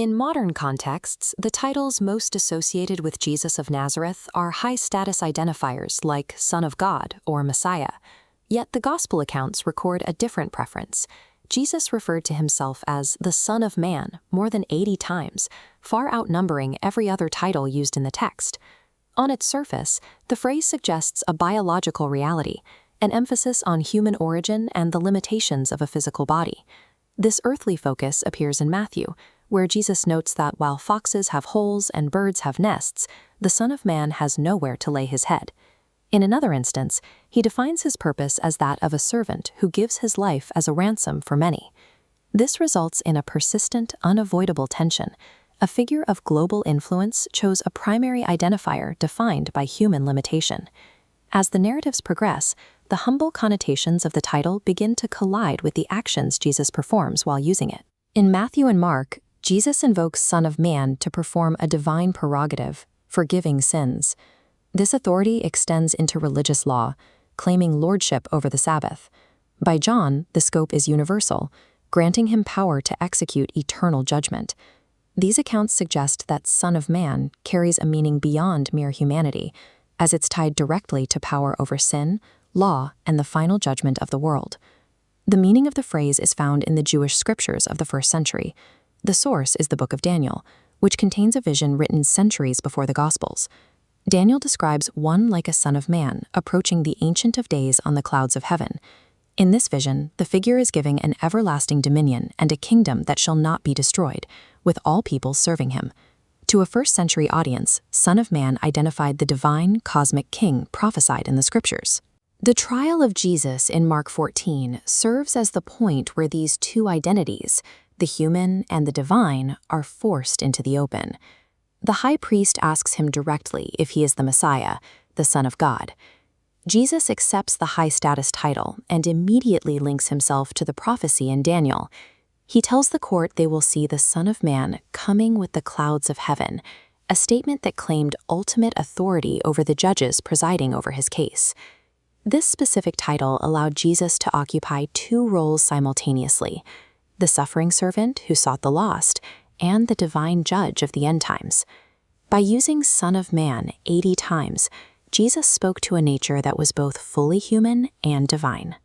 In modern contexts, the titles most associated with Jesus of Nazareth are high-status identifiers like Son of God or Messiah. Yet the Gospel accounts record a different preference. Jesus referred to himself as the Son of Man more than 80 times, far outnumbering every other title used in the text. On its surface, the phrase suggests a biological reality, an emphasis on human origin and the limitations of a physical body. This earthly focus appears in Matthew, where Jesus notes that while foxes have holes and birds have nests, the Son of Man has nowhere to lay his head. In another instance, he defines his purpose as that of a servant who gives his life as a ransom for many. This results in a persistent, unavoidable tension. A figure of global influence chose a primary identifier defined by human limitation. As the narratives progress, the humble connotations of the title begin to collide with the actions Jesus performs while using it. In Matthew and Mark, Jesus invokes Son of Man to perform a divine prerogative, forgiving sins. This authority extends into religious law, claiming lordship over the Sabbath. By John, the scope is universal, granting him power to execute eternal judgment. These accounts suggest that Son of Man carries a meaning beyond mere humanity, as it's tied directly to power over sin, law, and the final judgment of the world. The meaning of the phrase is found in the Jewish scriptures of the first century. The source is the book of Daniel, which contains a vision written centuries before the Gospels. Daniel describes one like a son of man approaching the Ancient of Days on the clouds of heaven. In this vision, the figure is giving an everlasting dominion and a kingdom that shall not be destroyed, with all people serving him. To a first-century audience, Son of Man identified the divine, cosmic king prophesied in the scriptures. The trial of Jesus in Mark 14 serves as the point where these two identities, the human and the divine, are forced into the open. The high priest asks him directly if he is the Messiah, the Son of God. Jesus accepts the high-status title and immediately links himself to the prophecy in Daniel. He tells the court they will see the Son of Man coming with the clouds of heaven, a statement that claimed ultimate authority over the judges presiding over his case. This specific title allowed Jesus to occupy two roles simultaneously: the suffering servant who sought the lost, and the divine judge of the end times. By using Son of Man 80 times, Jesus spoke to a nature that was both fully human and divine.